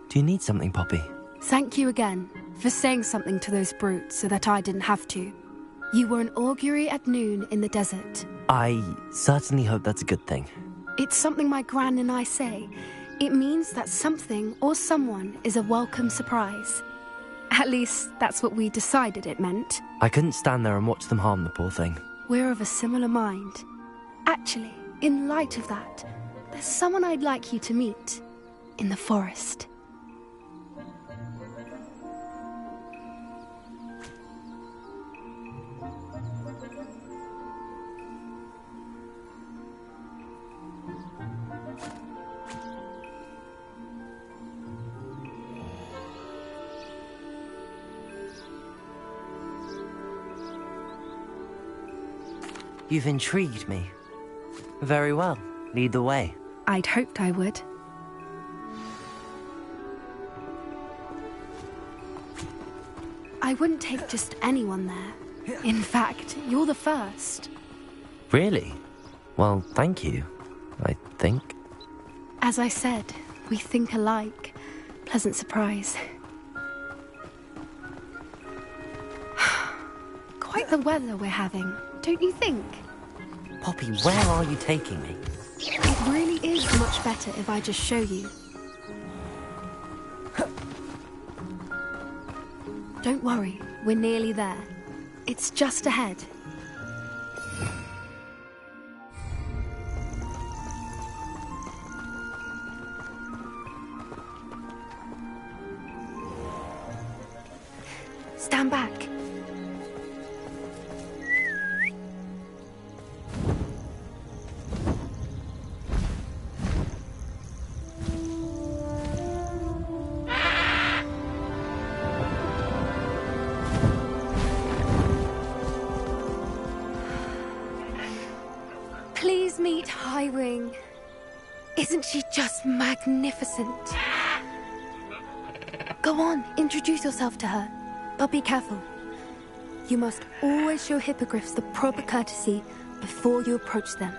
Do you need something, Poppy? Thank you again for saying something to those brutes so that I didn't have to. You were an augury at noon in the desert. I certainly hope that's a good thing. It's something my gran and I say. It means that something or someone is a welcome surprise. At least, that's what we decided it meant. I couldn't stand there and watch them harm the poor thing. We're of a similar mind. Actually, in light of that, there's someone I'd like you to meet. In the forest. You've intrigued me. Very well. Lead the way. I'd hoped I would. I wouldn't take just anyone there. In fact, you're the first. Really? Well, thank you, I think. As I said, we think alike. Pleasant surprise. Quite the weather we're having, don't you think? Poppy, where are you taking me? It really is much better if I just show you. Don't worry, we're nearly there. It's just ahead. Stand back. Please meet Highwing. Isn't she just magnificent? Go on, introduce yourself to her. But be careful. You must always show hippogriffs the proper courtesy before you approach them.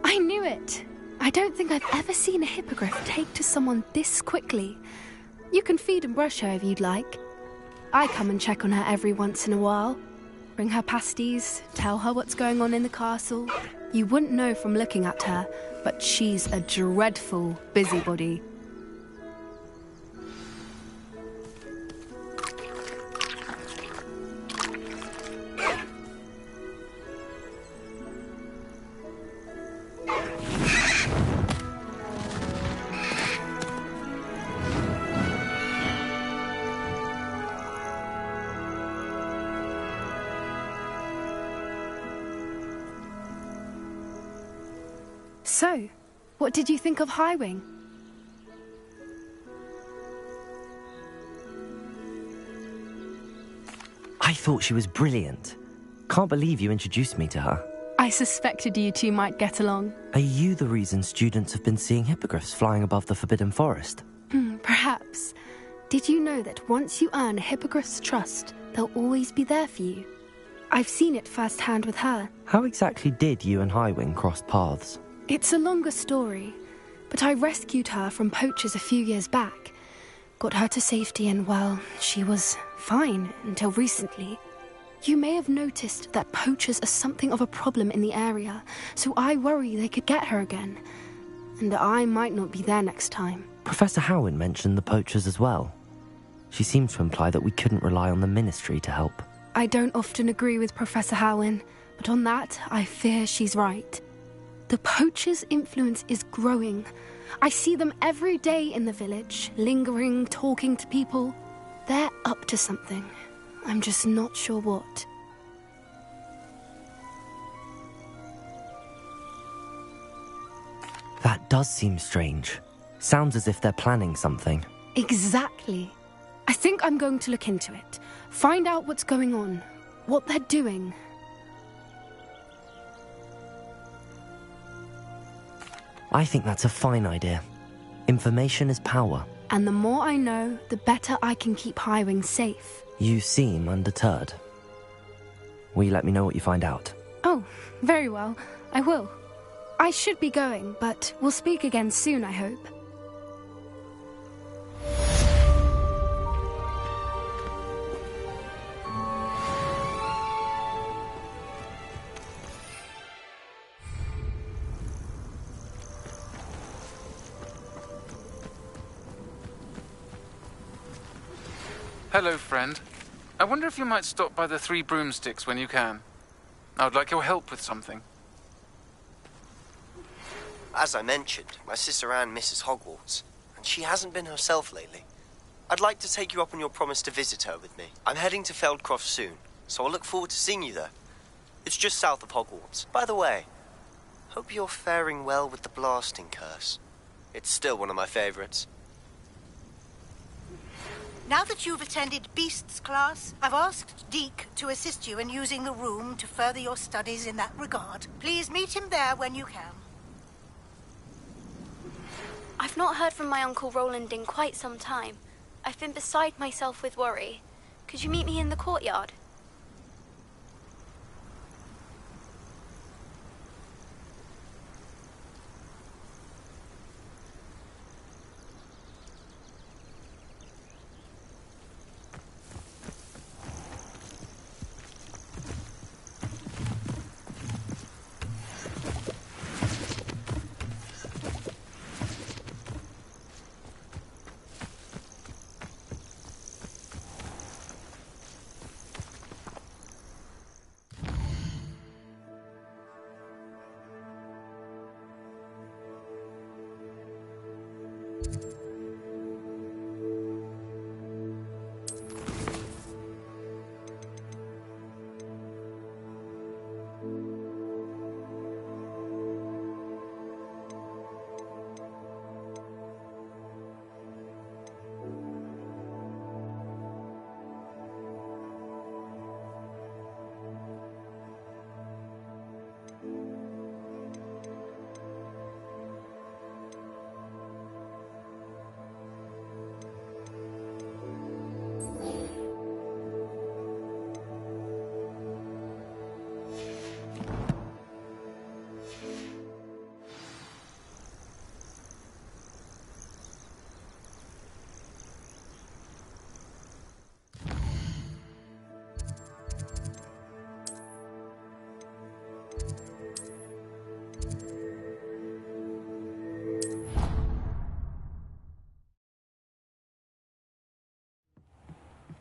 I knew it! I don't think I've ever seen a hippogriff take to someone this quickly. You can feed and brush her if you'd like. I come and check on her every once in a while. Bring her pasties, tell her what's going on in the castle. You wouldn't know from looking at her, but she's a dreadful busybody. So, what did you think of Highwing? I thought she was brilliant. Can't believe you introduced me to her. I suspected you two might get along. Are you the reason students have been seeing hippogriffs flying above the Forbidden Forest? Perhaps. Did you know that once you earn a hippogriff's trust, they'll always be there for you? I've seen it firsthand with her. How exactly did you and Highwing cross paths? It's a longer story, but I rescued her from poachers a few years back. Got her to safety and, well, she was fine until recently. You may have noticed that poachers are something of a problem in the area, so I worry they could get her again. And I might not be there next time. Professor Howin mentioned the poachers as well. She seemed to imply that we couldn't rely on the Ministry to help. I don't often agree with Professor Howin, but on that, I fear she's right. The poachers' influence is growing. I see them every day in the village, lingering, talking to people. They're up to something. I'm just not sure what. That does seem strange. Sounds as if they're planning something. Exactly. I think I'm going to look into it. Find out what's going on, what they're doing. I think that's a fine idea. Information is power. And the more I know, the better I can keep Highwing safe. You seem undeterred. Will you let me know what you find out? Oh, very well. I will. I should be going, but we'll speak again soon, I hope. Hello, friend. I wonder if you might stop by the Three Broomsticks when you can. I would like your help with something. As I mentioned, my sister Anne misses Hogwarts, and she hasn't been herself lately. I'd like to take you up on your promise to visit her with me. I'm heading to Feldcroft soon, so I'll look forward to seeing you there. It's just south of Hogwarts. By the way, hope you're faring well with the blasting curse. It's still one of my favorites. Now that you've attended Beasts class, I've asked Deke to assist you in using the room to further your studies in that regard. Please meet him there when you can. I've not heard from my Uncle Roland in quite some time. I've been beside myself with worry. Could you meet me in the courtyard?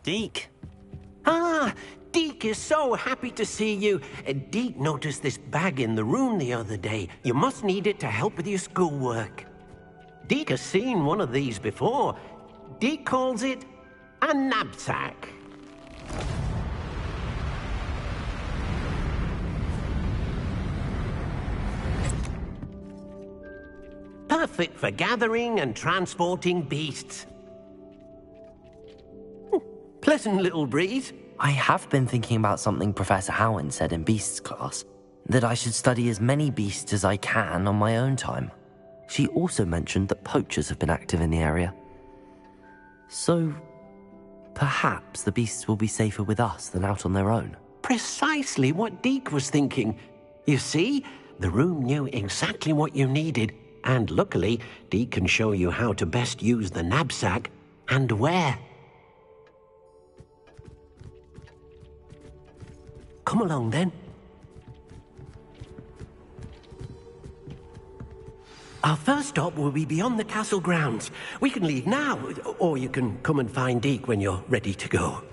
Deke. Ah, Deke is so happy to see you. Deke noticed this bag in the room the other day. You must need it to help with your schoolwork. Deke has seen one of these before. Deke calls it a knapsack. perfect for gathering and transporting beasts. Pleasant little breeze. I have been thinking about something Professor Howard said in Beasts class, that I should study as many beasts as I can on my own time. She also mentioned that poachers have been active in the area. So, perhaps the beasts will be safer with us than out on their own. Precisely what Deke was thinking. You see, the room knew exactly what you needed, and luckily, Deke can show you how to best use the knapsack and where. Come along, then. Our first stop will be beyond the castle grounds. We can leave now, or you can come and find Deke when you're ready to go.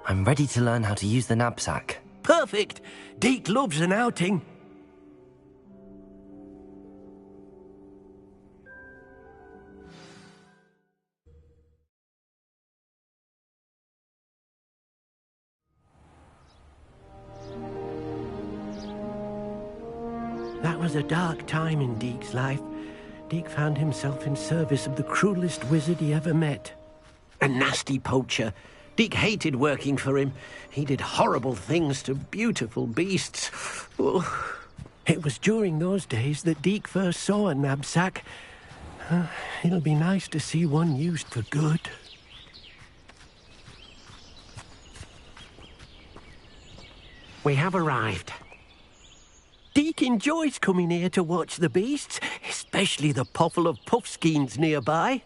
I'm ready to learn how to use the knapsack. Perfect! Deke loves an outing. That was a dark time in Deke's life. Deke found himself in service of the cruelest wizard he ever met. A nasty poacher. Deke hated working for him. He did horrible things to beautiful beasts. Oh. It was during those days that Deke first saw a knapsack. It'll be nice to see one used for good. We have arrived. Deke enjoys coming here to watch the beasts, especially the potful of puffskeins nearby.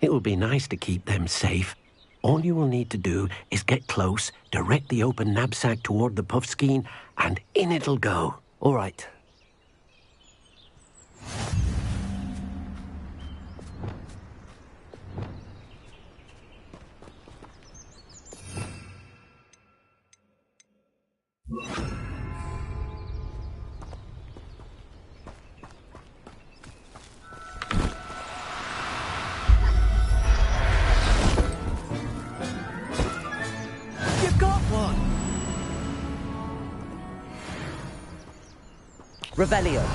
It will be nice to keep them safe. All you will need to do is get close, direct the open knapsack toward the puffskein, and in it'll go. All right. Revelio.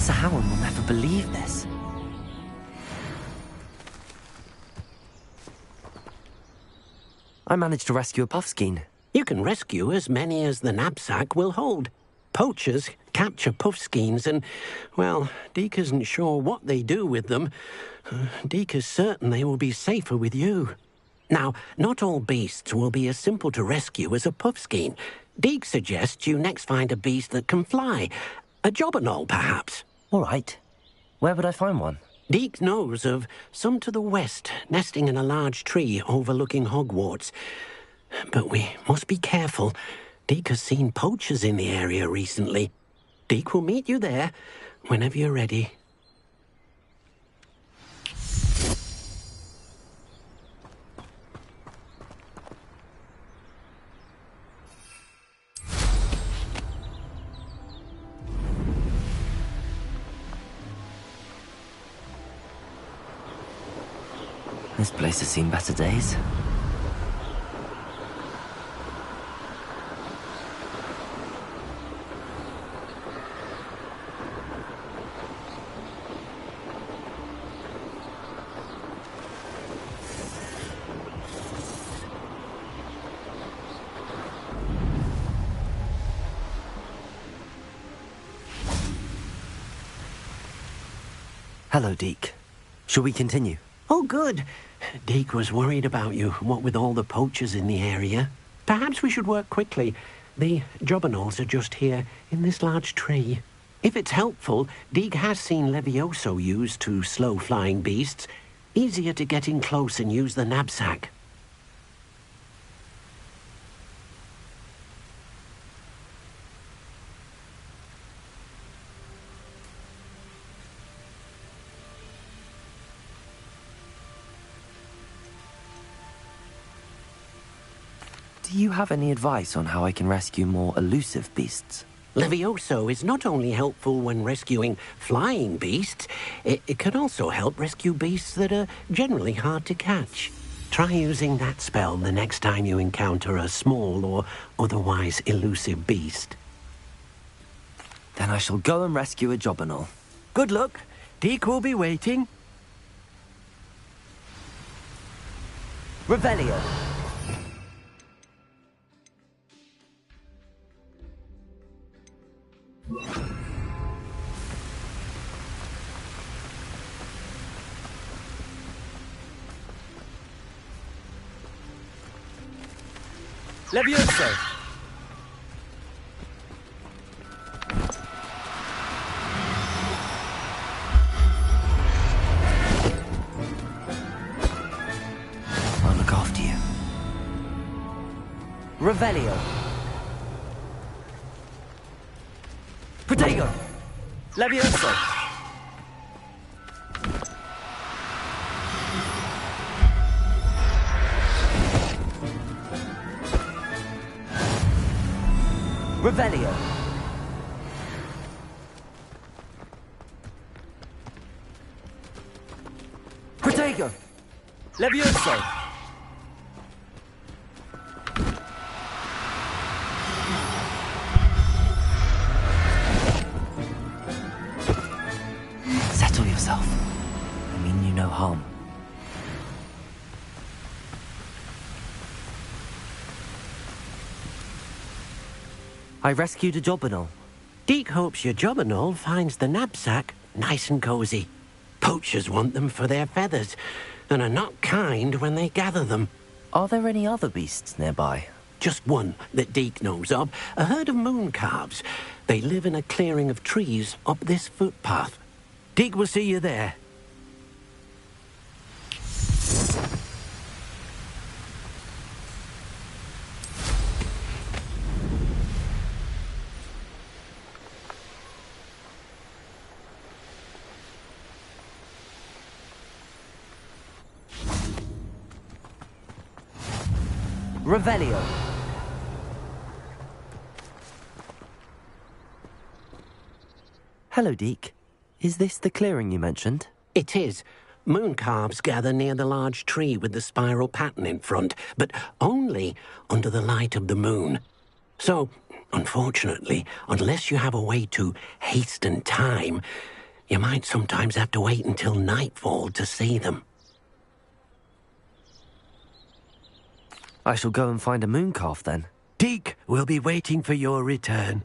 Professor Howard will never believe this. I managed to rescue a puffskein. You can rescue as many as the knapsack will hold. Poachers capture puffskeins and, well, Deke isn't sure what they do with them. Deke is certain they will be safer with you. Now, not all beasts will be as simple to rescue as a puffskein. Deke suggests you next find a beast that can fly. A jobberknoll, perhaps. All right. Where would I find one? Deke knows of some to the west, nesting in a large tree overlooking Hogwarts. But we must be careful. Deke has seen poachers in the area recently. Deke will meet you there whenever you're ready. This place has seen better days. Hello, Deke. Shall we continue? Oh, good. Deke was worried about you, what with all the poachers in the area. Perhaps we should work quickly. The jobberknolls are just here, in this large tree. If it's helpful, Deke has seen Levioso used to slow flying beasts. Easier to get in close and use the knapsack. Do you have any advice on how I can rescue more elusive beasts? Levioso is not only helpful when rescuing flying beasts, it can also help rescue beasts that are generally hard to catch. Try using that spell the next time you encounter a small or otherwise elusive beast. Then I shall go and rescue a jobberknoll. Good luck. Deke will be waiting. Revelio. Levioso! I'll look after you. Revelio! Protego! Levioso! Revelio. Protego. Levioso. Settle yourself. I mean you no harm. I rescued a jobberknoll. Deke hopes your jobberknoll finds the knapsack nice and cozy. Poachers want them for their feathers, and are not kind when they gather them. Are there any other beasts nearby? Just one that Deke knows of, a herd of moon calves. They live in a clearing of trees up this footpath. Deke will see you there. Revelio. Hello, Deke. Is this the clearing you mentioned? It is. Moon calves gather near the large tree with the spiral pattern in front, but only under the light of the moon. So, unfortunately, unless you have a way to hasten time, You might sometimes have to wait until nightfall to see them. I shall go and find a moon calf then. Deke will be waiting for your return.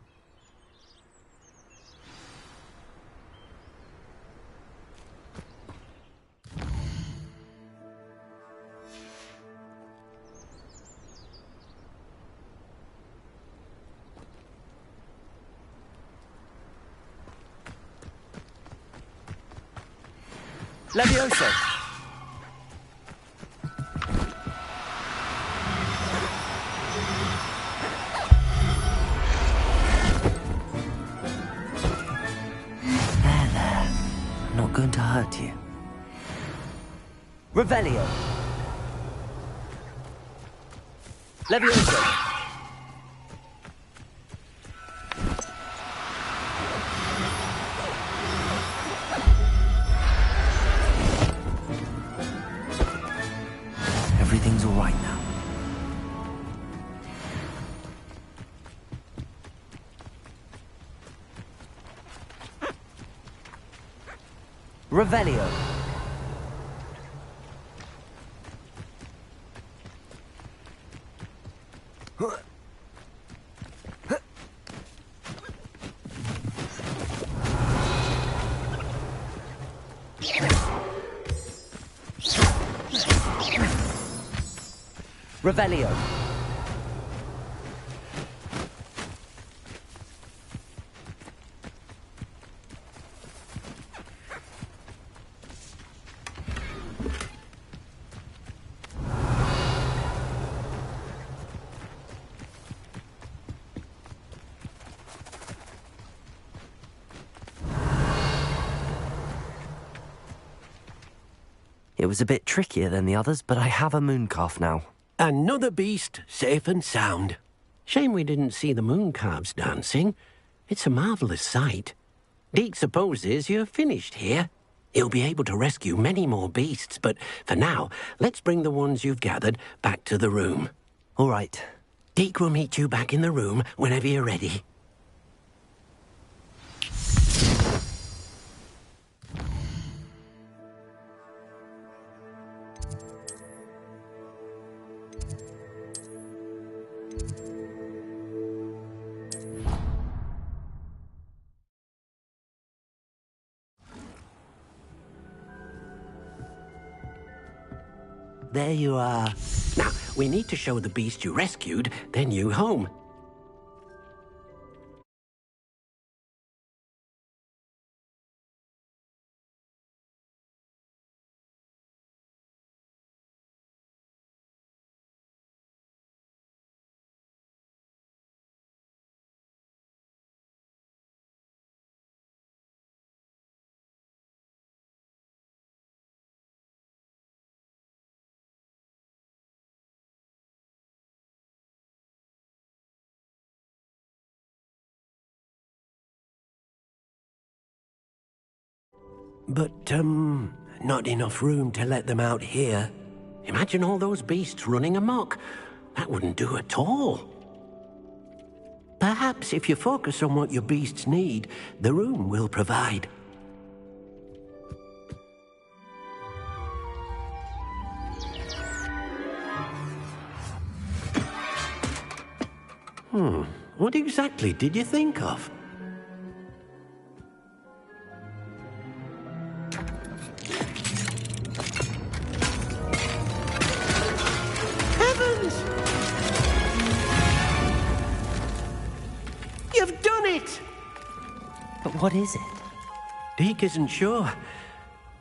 Levioso! There. I'm not going to hurt you. Revelio! Levioso! Everything's all right now. Revelio. Revelio. It was a bit trickier than the others, but I have a moon calf now. Another beast, safe and sound. Shame we didn't see the moon calves dancing. It's a marvellous sight. Deke supposes you're finished here. He'll be able to rescue many more beasts, but for now, let's bring the ones you've gathered back to the room. All right. Deke will meet you back in the room whenever you're ready. There you are. Now, we need to show the beast you rescued their new home. But, not enough room to let them out here. Imagine all those beasts running amok. That wouldn't do at all. Perhaps if you focus on what your beasts need, the room will provide. What exactly did you think of? Heavens! You've done it! But what is it? Deke isn't sure.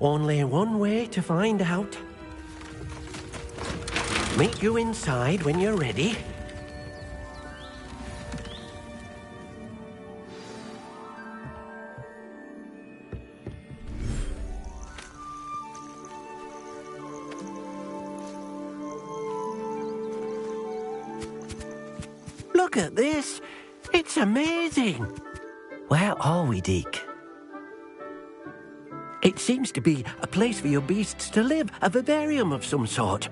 Only one way to find out. Meet you inside when you're ready. Look at this. It's amazing. Where are we, Deke? It seems to be a place for your beasts to live, a vivarium of some sort.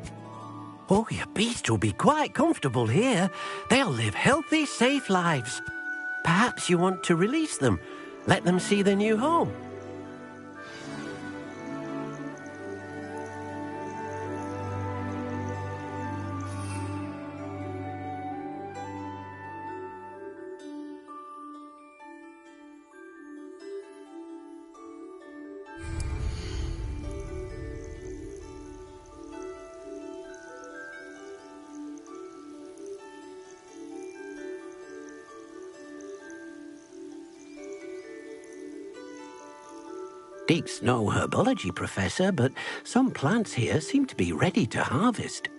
Oh, your beasts will be quite comfortable here. They'll live healthy, safe lives. Perhaps you want to release them, let them see their new home. Deke's no herbology professor, but some plants here seem to be ready to harvest.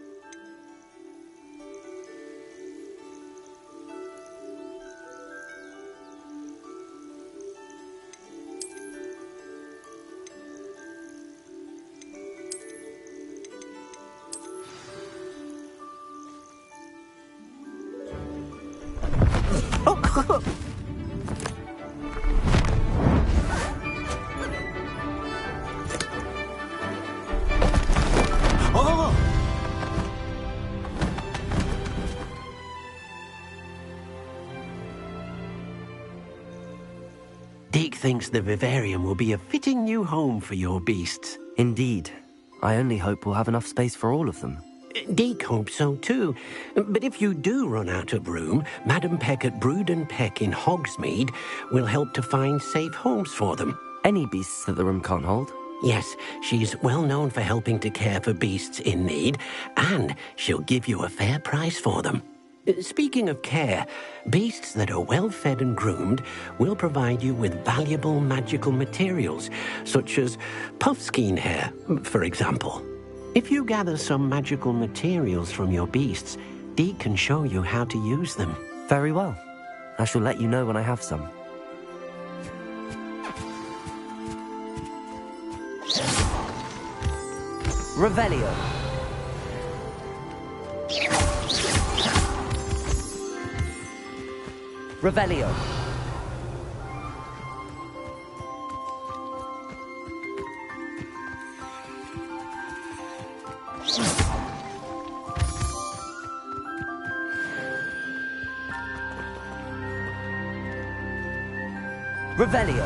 Deke thinks the vivarium will be a fitting new home for your beasts. Indeed. I only hope we'll have enough space for all of them. Deke hopes so too. But if you do run out of room, Madam Peck at Brood and Peck in Hogsmeade will help to find safe homes for them. Any beasts that the room can't hold? Yes, she's well known for helping to care for beasts in need, and she'll give you a fair price for them. Speaking of care, beasts that are well fed and groomed will provide you with valuable magical materials, such as puffskein hair, for example. If you gather some magical materials from your beasts, Deke can show you how to use them. Very well. I shall let you know when I have some. Revelio. Revelio. Revelio.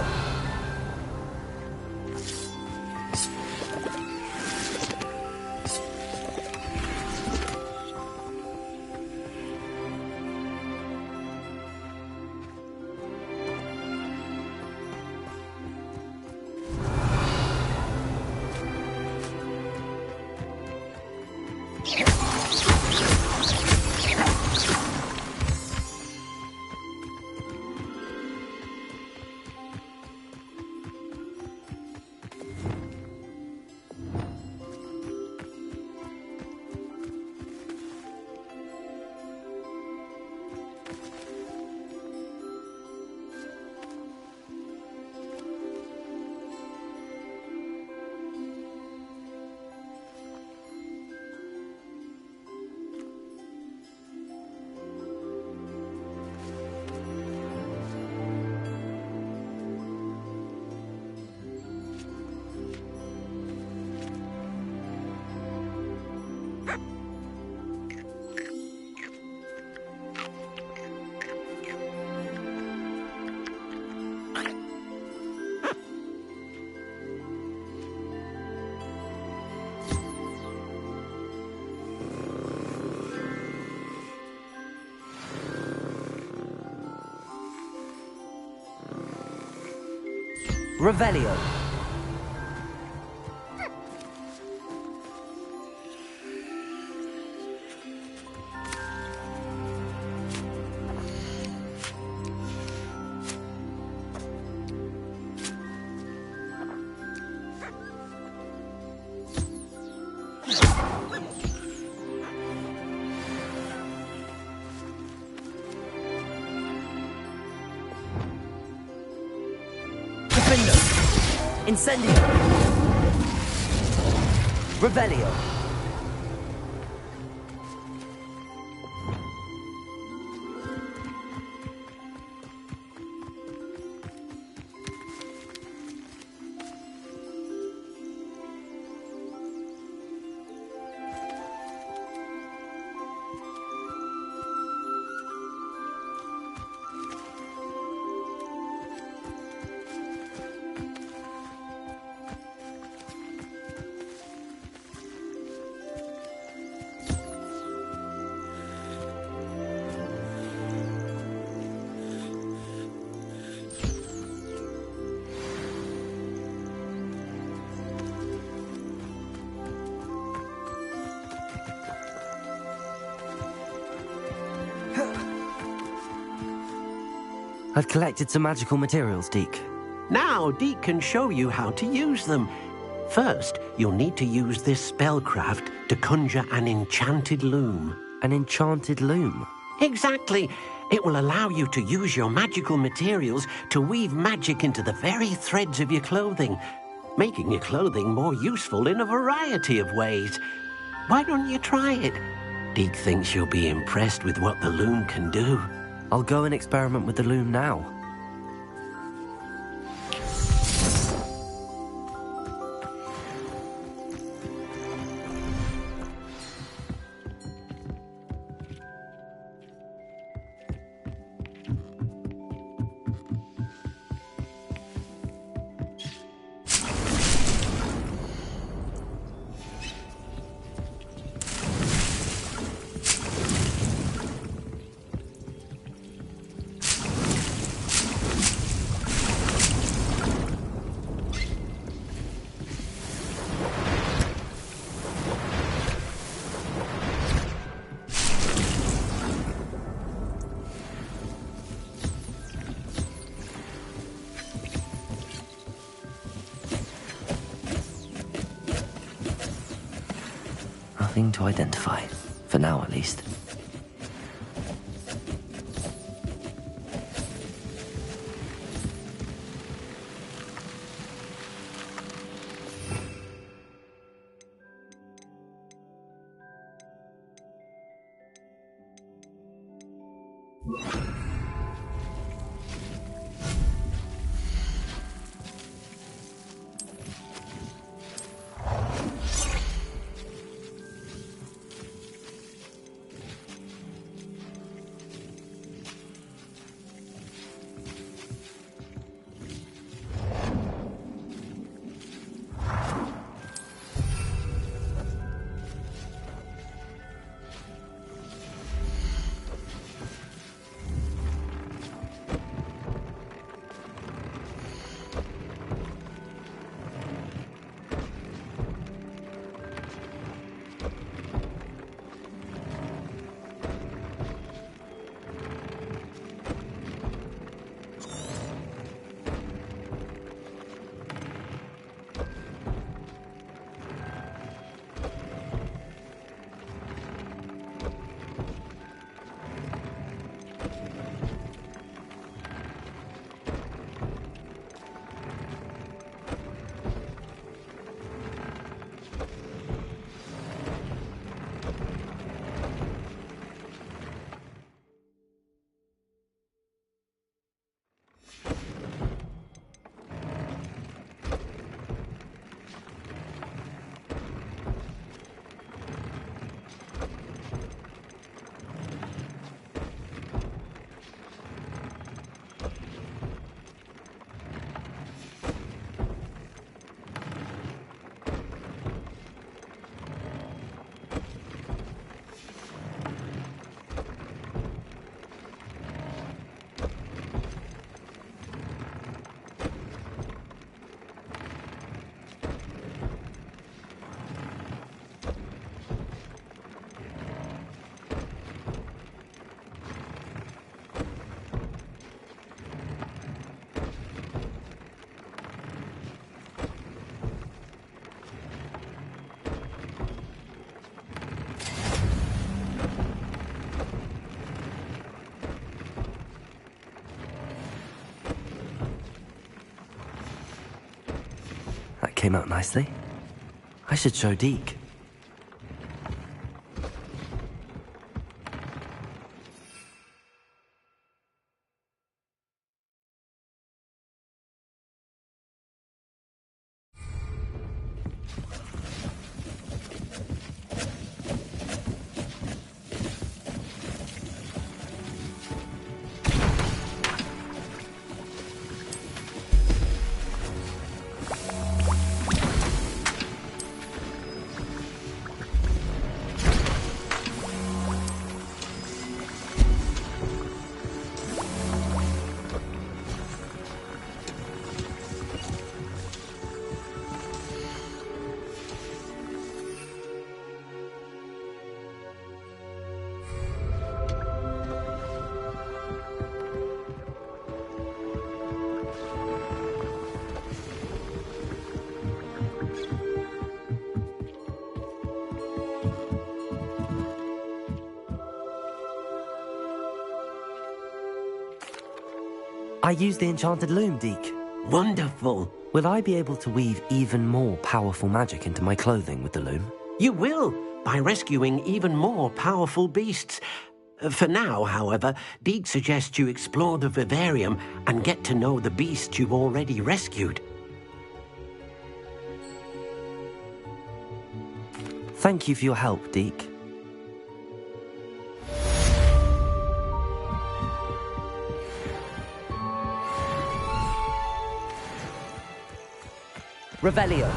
Revelio. Incendio. Revelio. I've collected some magical materials, Deke. Now Deke can show you how to use them. First, you'll need to use this spellcraft to conjure an enchanted loom. An enchanted loom? Exactly. It will allow you to use your magical materials to weave magic into the very threads of your clothing, making your clothing more useful in a variety of ways. Why don't you try it? Deke thinks you'll be impressed with what the loom can do. I'll go and experiment with the loom now. Nothing to identify, for now at least. Came out nicely. I should show Deke. I used the enchanted loom, Deke. Wonderful. Will I be able to weave even more powerful magic into my clothing with the loom? You will, by rescuing even more powerful beasts. For now, however, Deke suggests you explore the vivarium and get to know the beasts you've already rescued. Thank you for your help, Deke. Revelio.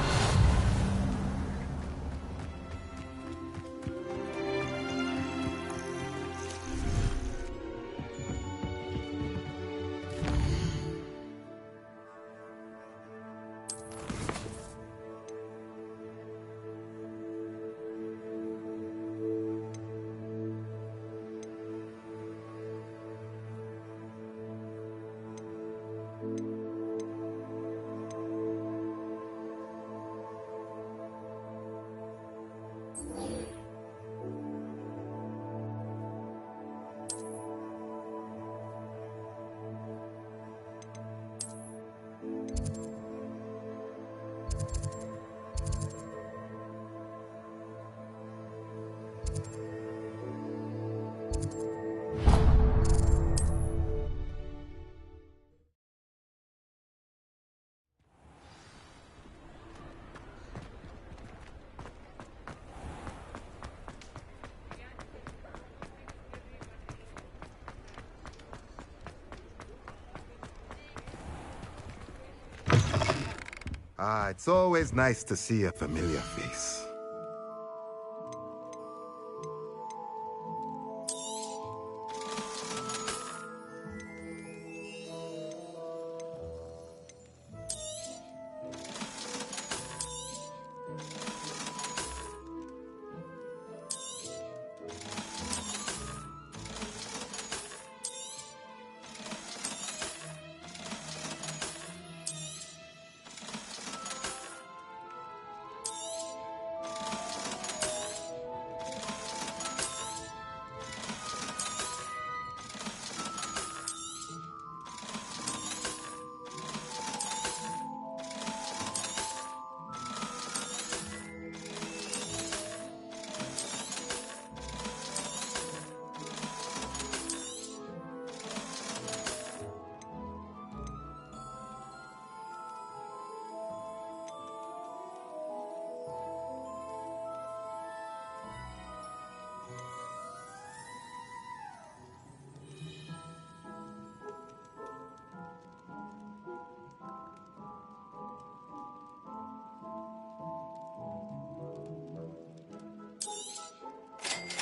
It's always nice to see a familiar face.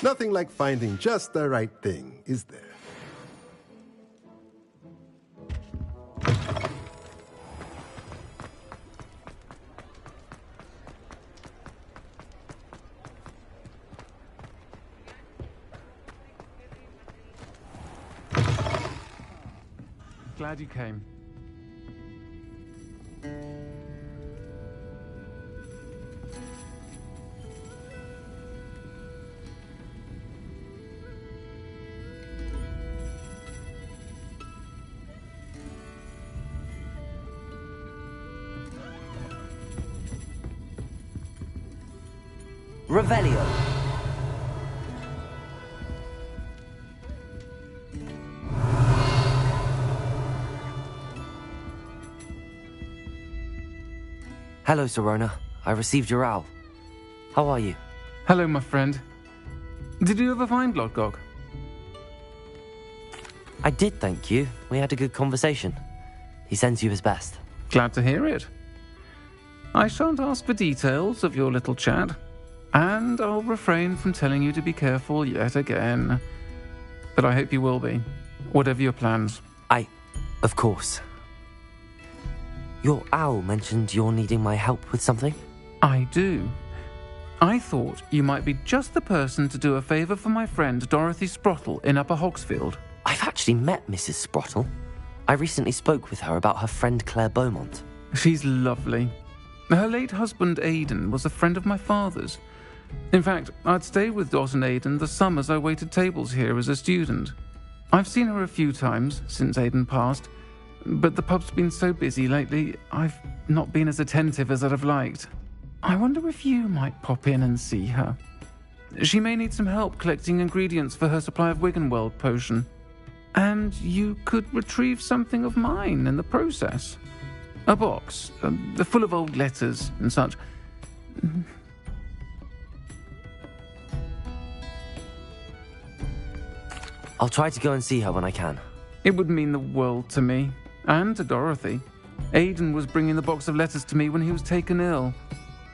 Nothing like finding just the right thing, is there? Glad you came. Revelio. Hello, Sirona. I received your owl. How are you? Hello, my friend. Did you ever find Lodgok? I did, thank you. We had a good conversation. He sends you his best. Glad to hear it. I shan't ask for details of your little chat, and I'll refrain from telling you to be careful yet again. But I hope you will be, whatever your plans. Of course. Your owl mentioned you're needing my help with something? I do. I thought you might be just the person to do a favour for my friend Dorothy Sprottle in Upper Hogsfield. I've actually met Mrs. Sprottle. I recently spoke with her about her friend Claire Beaumont. She's lovely. Her late husband Aidan was a friend of my father's. In fact, I'd stayed with Dot and Aidan the summers I waited tables here as a student. I've seen her a few times since Aidan passed, but the pub's been so busy lately, I've not been as attentive as I'd have liked. I wonder if you might pop in and see her. She may need some help collecting ingredients for her supply of Wiggenweld potion. And you could retrieve something of mine in the process. A box, full of old letters and such. I'll try to go and see her when I can. It would mean the world to me, and to Dorothy. Aidan was bringing the box of letters to me when he was taken ill.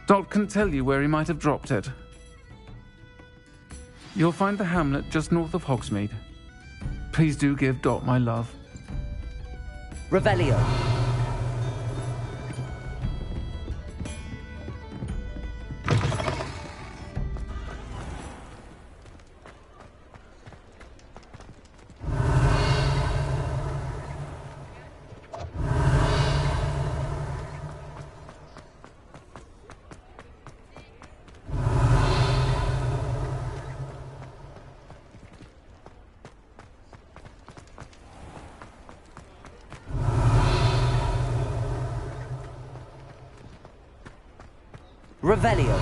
Dot can tell you where he might have dropped it. You'll find the hamlet just north of Hogsmeade. Please do give Dot my love. Revelio. Revelio.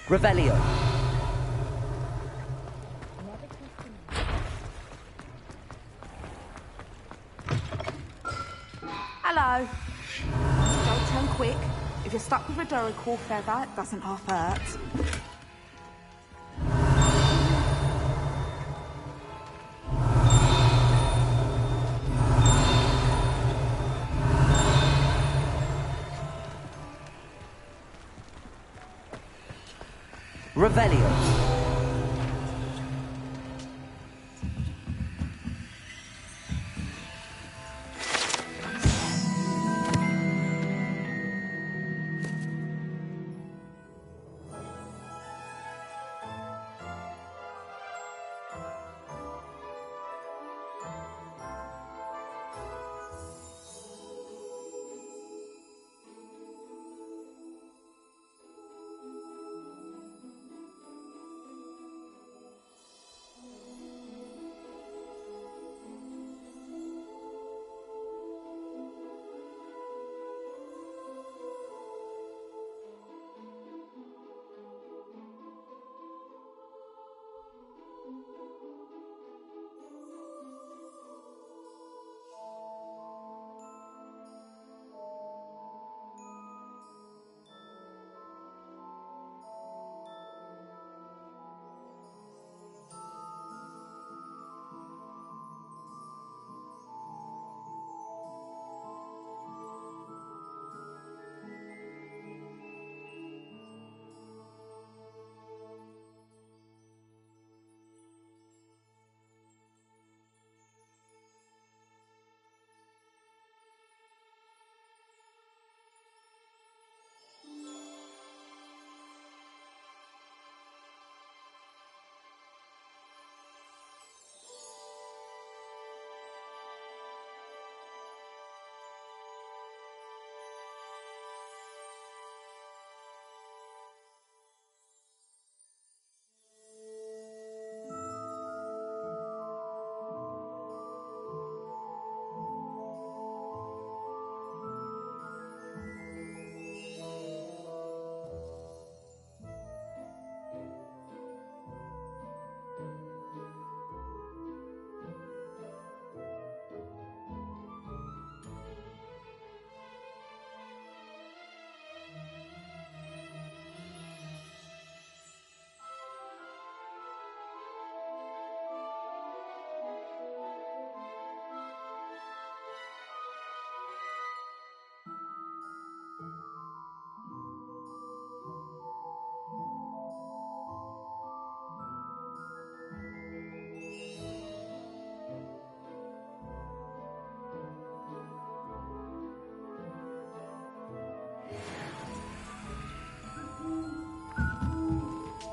Revelio. Hello. Don't turn quick. If you're stuck with a Dorical feather, it doesn't half hurt. Revelio.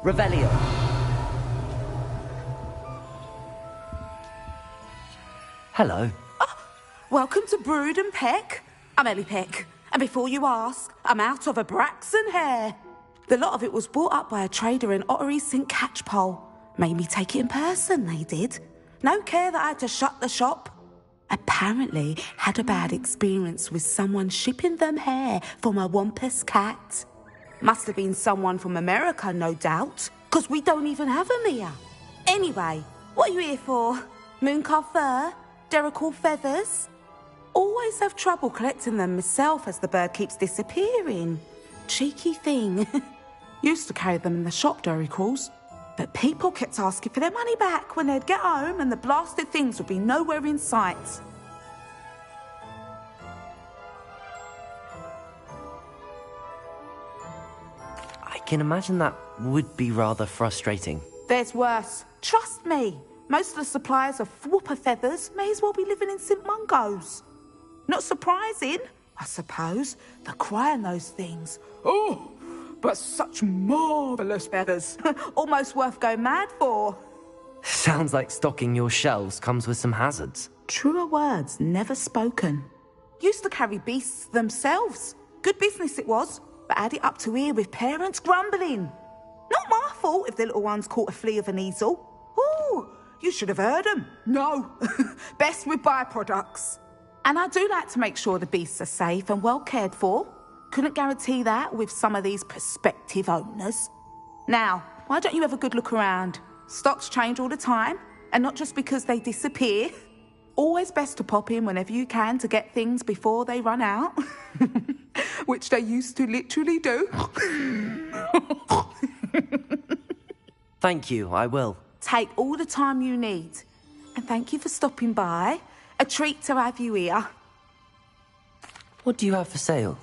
Revelio. Hello. Welcome to Brood and Peck. I'm Ellie Peck, and before you ask, I'm out of a Braxton hair. The lot of it was bought up by a trader in Ottery St. Catchpole. Made me take it in person, they did. No care that I had to shut the shop. Apparently had a bad experience with someone shipping them hair from a Wampus cat. Must have been someone from America, no doubt, because we don't even have them here. Anyway, what are you here for? Mooncar fur? Derrickle feathers? Always have trouble collecting them myself as the bird keeps disappearing. Cheeky thing. Used to carry them in the shop, Derricles. But people kept asking for their money back when they'd get home and the blasted things would be nowhere in sight. I can imagine that would be rather frustrating. There's worse. Trust me. Most of the suppliers of whooper feathers may as well be living in St. Mungo's. Not surprising, I suppose, the cry on those things. Oh, but such marvellous feathers. Almost worth going mad for. Sounds like stocking your shelves comes with some hazards. Truer words never spoken. Used to carry beasts themselves. Good business it was, but had it up to here with parents grumbling. Not my fault if the little ones caught a flea of an easel. Ooh, you should have heard them. No, best with byproducts. And I do like to make sure the beasts are safe and well cared for. Couldn't guarantee that with some of these prospective owners. Now, why don't you have a good look around? Stocks change all the time, and not just because they disappear. Always best to pop in whenever you can to get things before they run out. Which they used to literally do. Thank you, I will. Take all the time you need. And thank you for stopping by. A treat to have you here. What do you have for sale?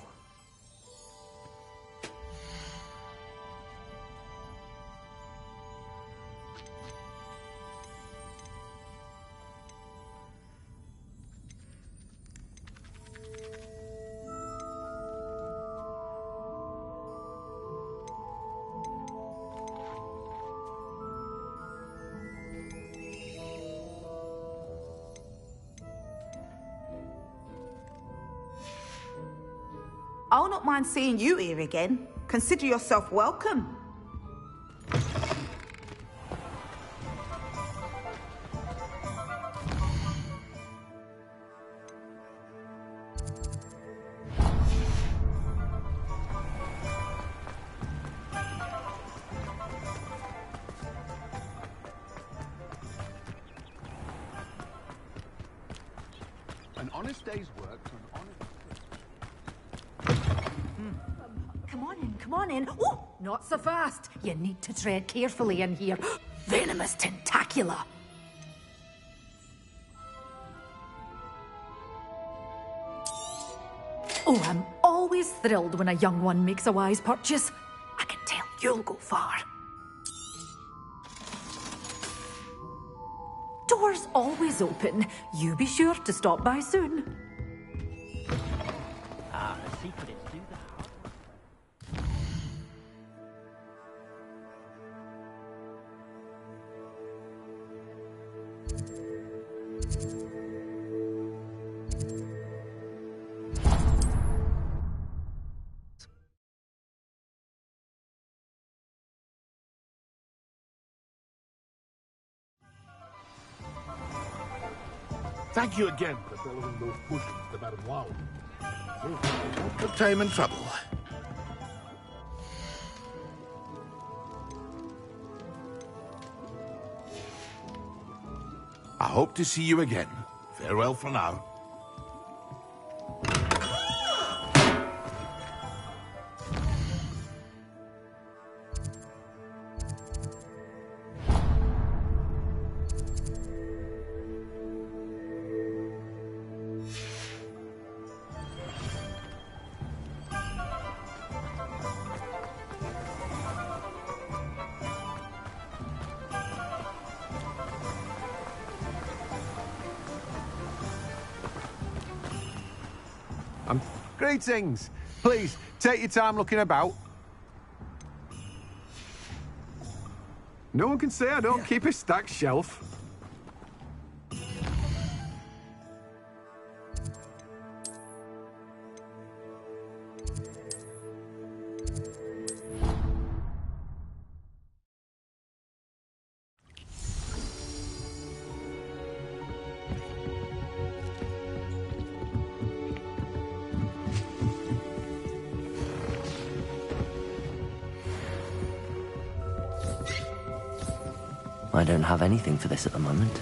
I'll not mind seeing you here again. Consider yourself welcome. An honest day's work for an honest... Come on in. Oh, not so fast. You need to tread carefully in here. Venomous tentacula. Oh, I'm always thrilled when a young one makes a wise purchase. I can tell you'll go far. Doors always open. You be sure to stop by soon. Ah, the secret is do the hard work. Thank you again for following those pushes to Madame Wow. Good time and trouble. I hope to see you again. Farewell for now. Greetings. Please, take your time looking about. No one can say I don't keep a stacked shelf. I don't have anything for this at the moment.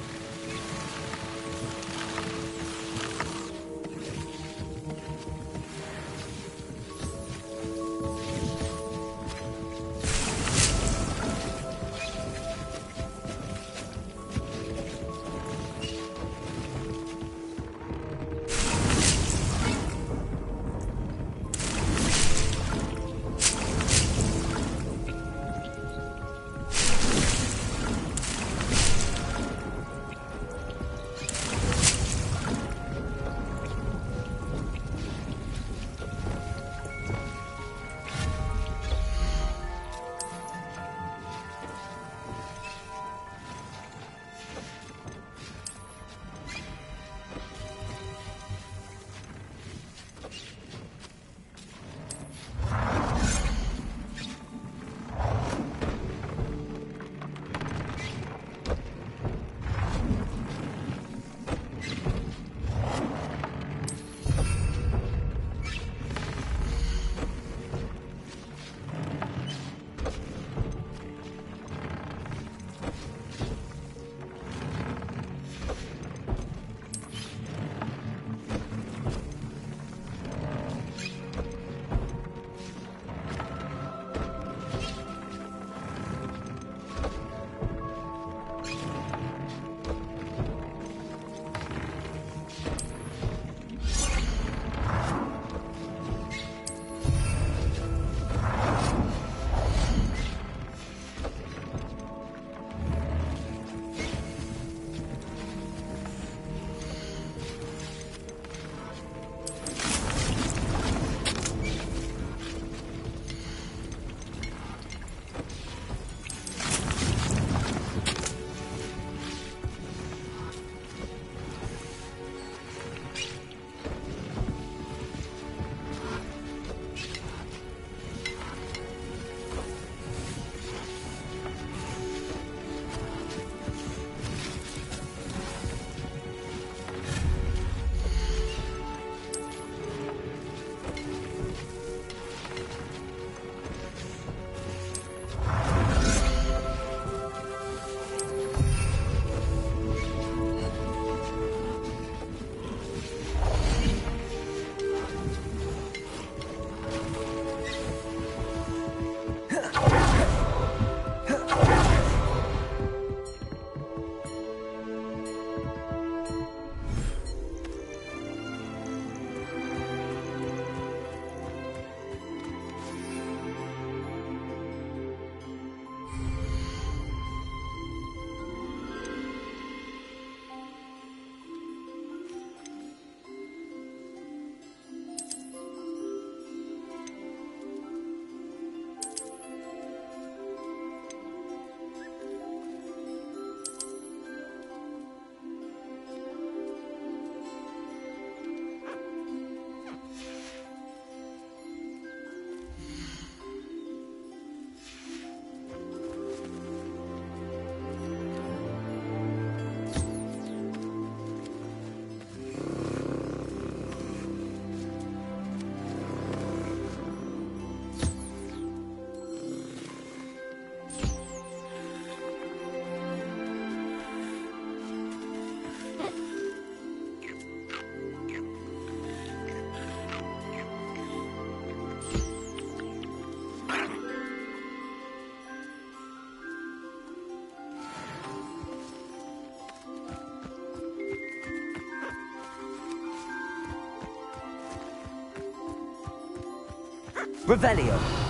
Revelio.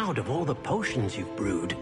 proud of all the potions you've brewed.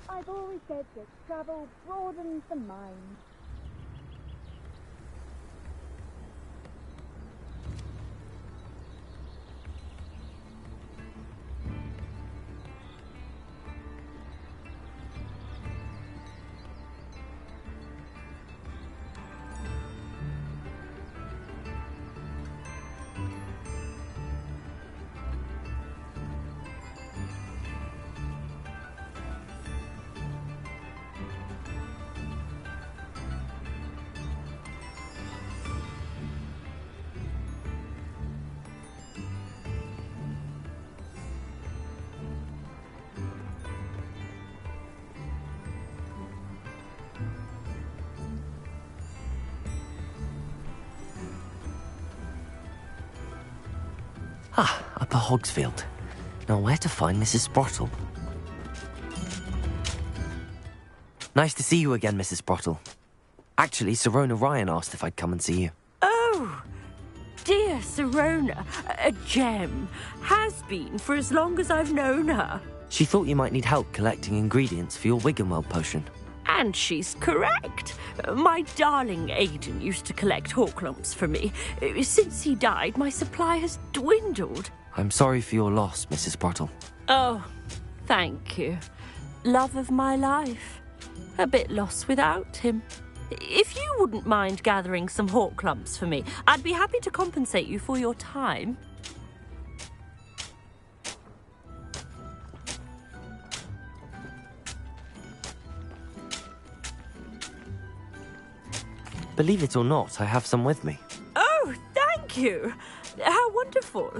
I've always said that travel broadens the mind. Ah, Upper Hogsfield. Now where to find Mrs. Sprottle? Nice to see you again, Mrs. Sprottle. Actually, Sirona Ryan asked if I'd come and see you. Oh, dear Sirona, a gem. Has been for as long as I've known her. She thought you might need help collecting ingredients for your Wiggenweld potion. And she's correct. My darling Aidan used to collect Horklumps for me. Since he died, my supply has dwindled. I'm sorry for your loss, Mrs. Sprottle. Oh, thank you. Love of my life. A bit lost without him. If you wouldn't mind gathering some Horklumps for me, I'd be happy to compensate you for your time. Believe it or not, I have some with me. Oh, thank you. How wonderful.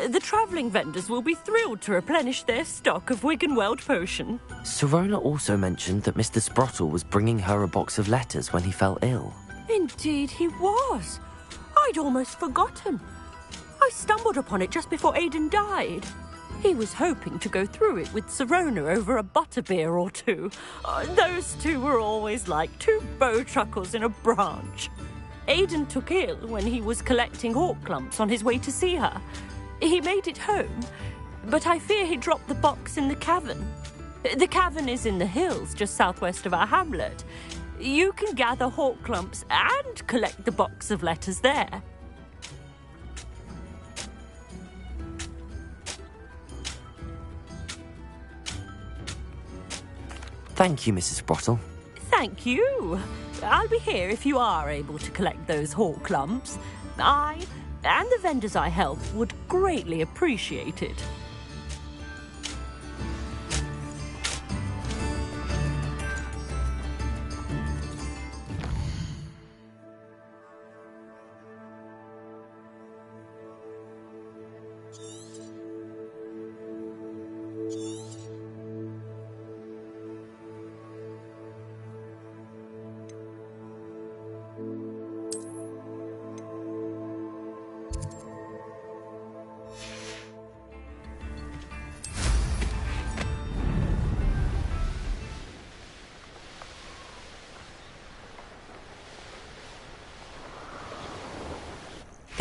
The travelling vendors will be thrilled to replenish their stock of Wiggenweld potion. Sirona also mentioned that Mr. Sprottle was bringing her a box of letters when he fell ill. Indeed he was. I'd almost forgotten. I stumbled upon it just before Aidan died. He was hoping to go through it with Sirona over a butterbeer or two. Those two were always like two bowtruckles in a branch. Aidan took ill when he was collecting Horklumps on his way to see her. He made it home, but I fear he dropped the box in the cavern. The cavern is in the hills just southwest of our hamlet. You can gather Horklumps and collect the box of letters there. Thank you, Mrs. Sprottle. Thank you. I'll be here if you are able to collect those Horklumps. I and the vendors I help would greatly appreciate it.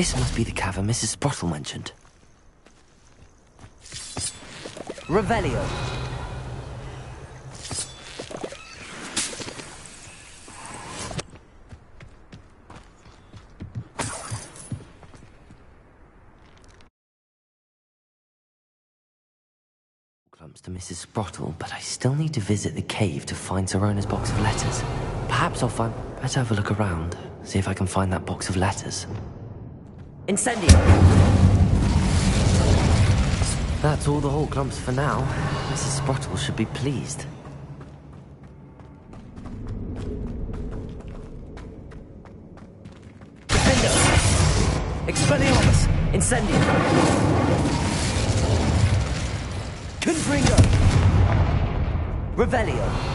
This must be the cavern Mrs. Sprottle mentioned. Revelio. Clumps to Mrs. Sprottle, but I still need to visit the cave to find Sirona's box of letters. Perhaps I'll find... Better have a look around, see if I can find that box of letters. Incendio! That's all the whole clumps for now. Mrs. Sprottle should be pleased. Defendo! Expelliarmus! Incendio! Confringo! Revelio!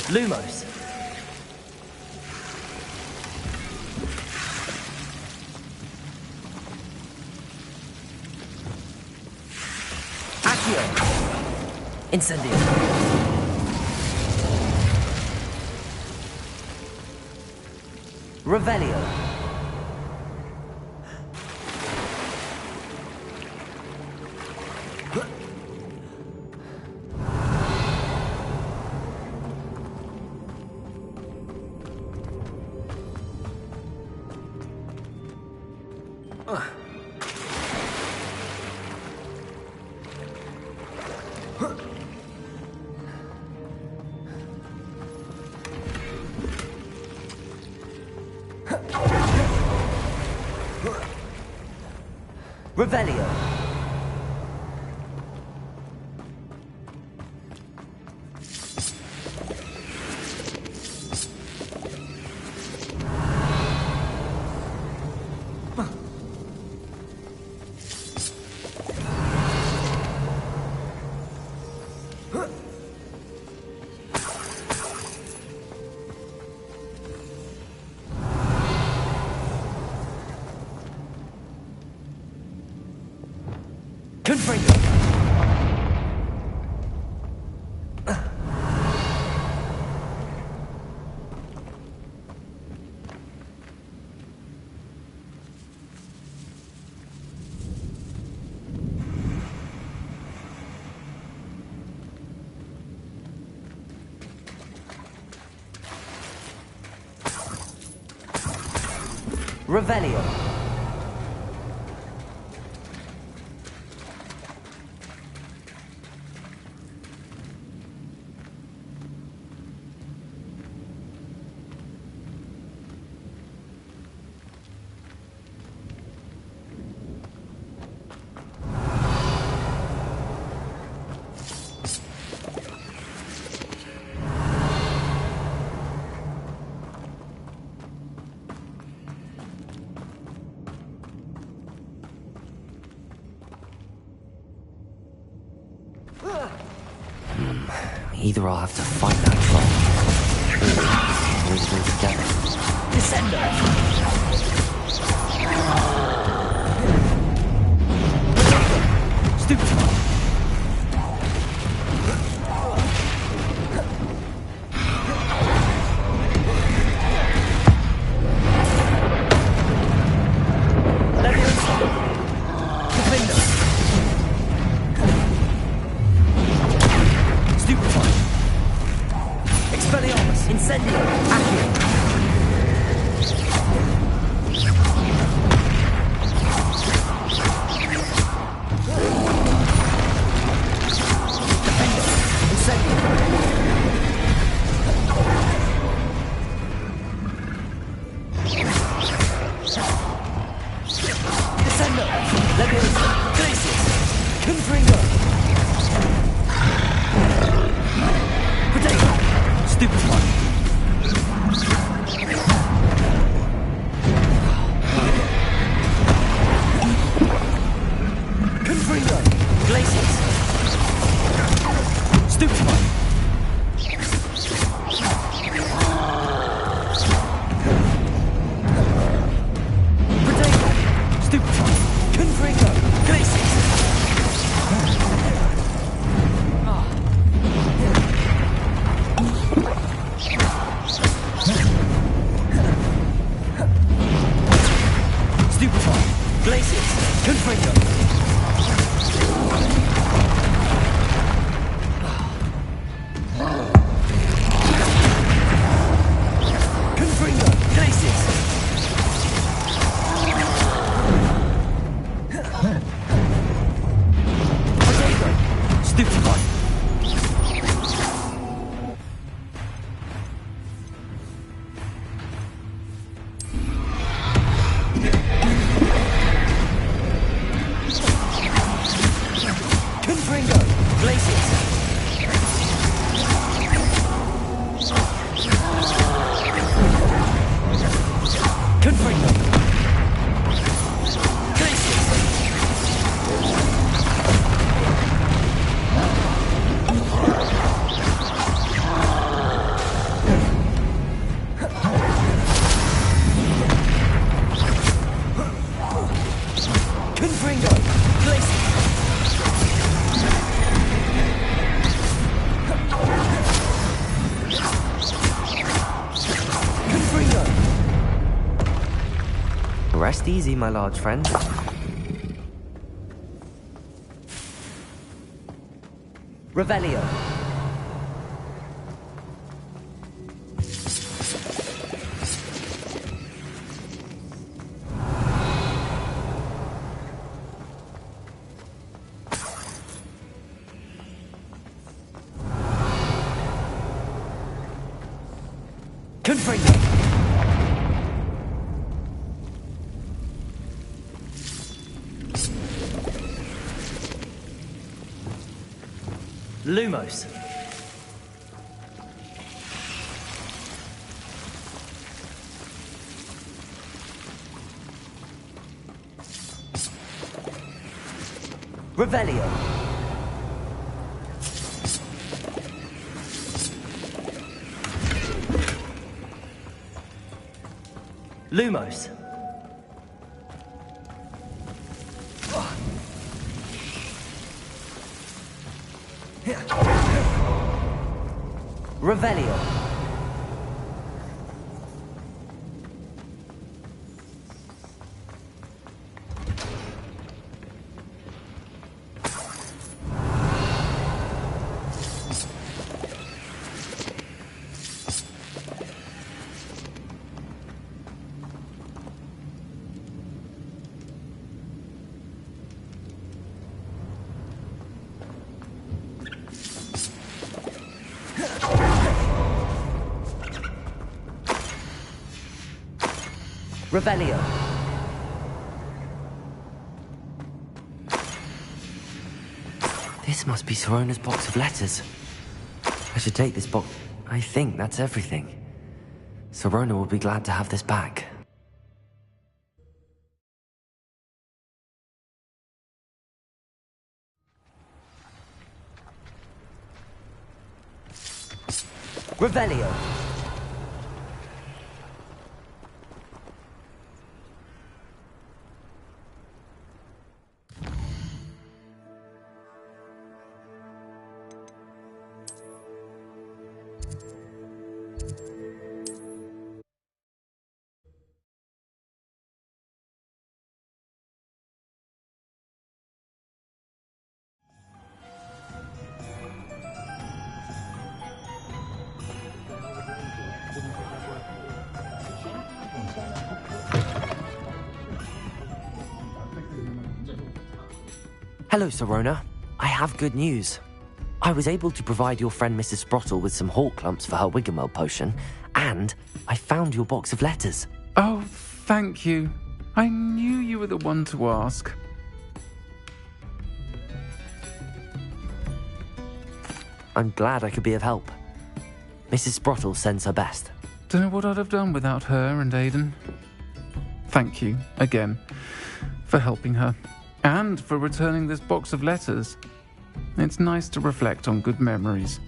Lumos. Accio. Incendio. Revelio. Revelio. Confringo. Revelio. Either I'll have to fight that troll, or we'll go together. Descendo! Stupid! Stupefy! Confringo! Glaciers! Confringo! Confringo! Glaciers! Potato! Stupefy! Confringo! Glaciers! Confringo! Confringo! Glaciers! Confringo! Rest easy, my large friend. Revelio. Confringo. Lumos. Revelio. Lumos. Revelio. Revelio. This must be Sorona's box of letters. I should take this box. I think that's everything. Sorona will be glad to have this back. Revelio. Hello, Sorona. I have good news. I was able to provide your friend Mrs. Sprottle with some hawk clumps for her Wiggenweld potion, and I found your box of letters. Oh, thank you. I knew you were the one to ask. I'm glad I could be of help. Mrs. Sprottle sends her best. Don't know what I'd have done without her and Aidan. Thank you, again, for helping her. And for returning this box of letters. It's nice to reflect on good memories.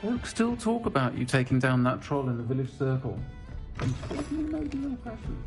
Folk still talk about you taking down that troll in the village circle. It's made an impression.